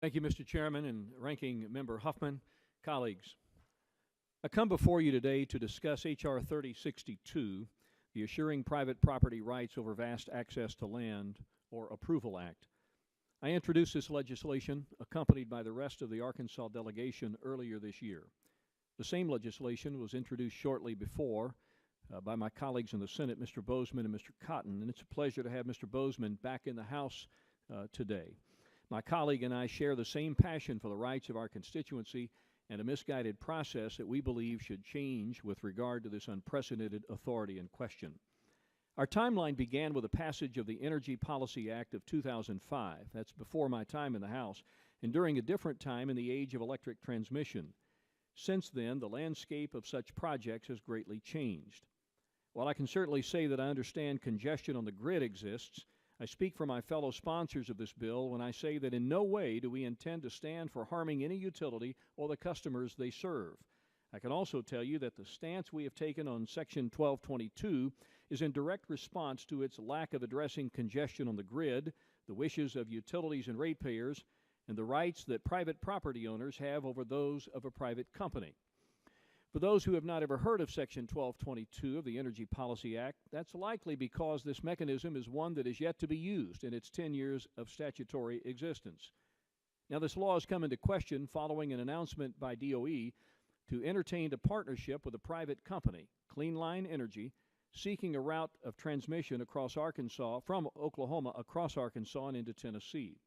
Thank you, Mr. Chairman and Ranking Member Huffman. Colleagues, I come before you today to discuss H.R. 3062, the Assuring Private Property Rights Over Vast Access to Land, or Approval Act. I introduced this legislation accompanied by the rest of the Arkansas delegation earlier this year. The same legislation was introduced shortly before by my colleagues in the Senate, Mr. Bozeman and Mr. Cotton, and it's a pleasure to have Mr. Bozeman back in the House today. My colleague and I share the same passion for the rights of our constituency and a misguided process that we believe should change with regard to this unprecedented authority in question. Our timeline began with the passage of the Energy Policy Act of 2005. That's before my time in the House, and during a different time in the age of electric transmission. Since then, the landscape of such projects has greatly changed. While I can certainly say that I understand congestion on the grid exists, I speak for my fellow sponsors of this bill when I say that in no way do we intend to stand for harming any utility or the customers they serve. I can also tell you that the stance we have taken on Section 1222 is in direct response to its lack of addressing congestion on the grid, the wishes of utilities and ratepayers, and the rights that private property owners have over those of a private company. For those who have not ever heard of Section 1222 of the Energy Policy Act, that's likely because this mechanism is one that is yet to be used in its 10 years of statutory existence. Now, this law has come into question following an announcement by DOE to entertain a partnership with a private company, Clean Line Energy, seeking a route of transmission across Arkansas, from Oklahoma across Arkansas and into Tennessee.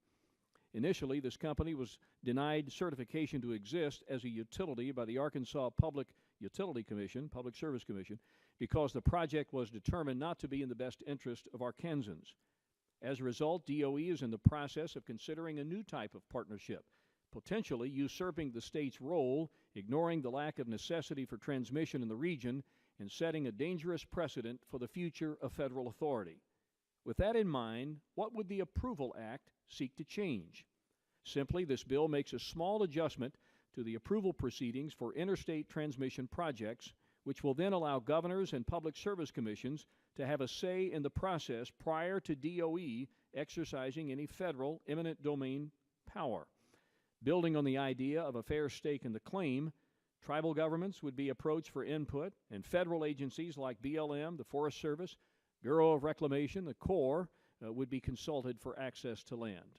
Initially, this company was denied certification to exist as a utility by the Arkansas Public Utility Commission, Public Service Commission, because the project was determined not to be in the best interest of Arkansans. As a result, DOE is in the process of considering a new type of partnership, potentially usurping the state's role, ignoring the lack of necessity for transmission in the region, and setting a dangerous precedent for the future of federal authority. With that in mind, what would the Approval Act seek to change? Simply, this bill makes a small adjustment to the approval proceedings for interstate transmission projects, which will then allow governors and public service commissions to have a say in the process prior to DOE exercising any federal eminent domain power. Building on the idea of a fair stake in the claim, tribal governments would be approached for input, and federal agencies like BLM, the Forest Service, Bureau of Reclamation, the Corps, would be consulted for access to land.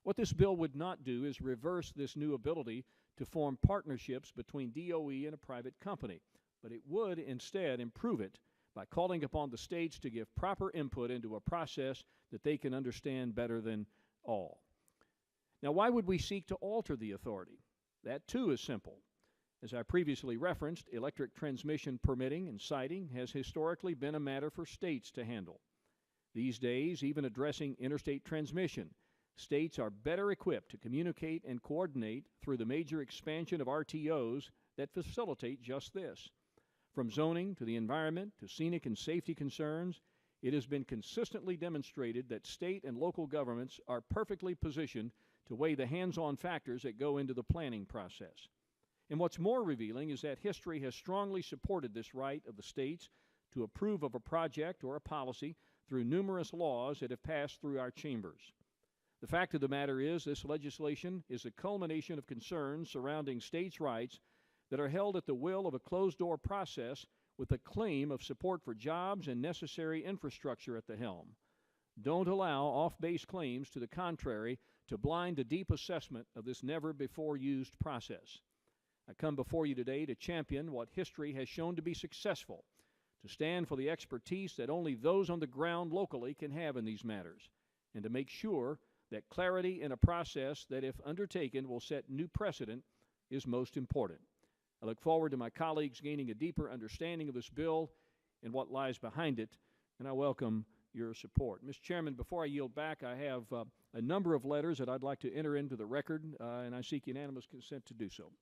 What this bill would not do is reverse this new ability to form partnerships between DOE and a private company, but it would instead improve it by calling upon the states to give proper input into a process that they can understand better than all. Now, why would we seek to alter the authority? That too is simple. As I previously referenced, electric transmission permitting and siting has historically been a matter for states to handle. These days, even addressing interstate transmission, states are better equipped to communicate and coordinate through the major expansion of RTOs that facilitate just this. From zoning to the environment to scenic and safety concerns, it has been consistently demonstrated that state and local governments are perfectly positioned to weigh the hands-on factors that go into the planning process. And what's more revealing is that history has strongly supported this right of the states to approve of a project or a policy through numerous laws that have passed through our chambers. The fact of the matter is this legislation is a culmination of concerns surrounding states' rights that are held at the will of a closed-door process with a claim of support for jobs and necessary infrastructure at the helm. Don't allow off-base claims to the contrary to blind a deep assessment of this never-before-used process. I come before you today to champion what history has shown to be successful, to stand for the expertise that only those on the ground locally can have in these matters, and to make sure that clarity in a process that, if undertaken, will set new precedent is most important. I look forward to my colleagues gaining a deeper understanding of this bill and what lies behind it, and I welcome your support. Mr. Chairman, before I yield back, I have a number of letters that I'd like to enter into the record, and I seek unanimous consent to do so.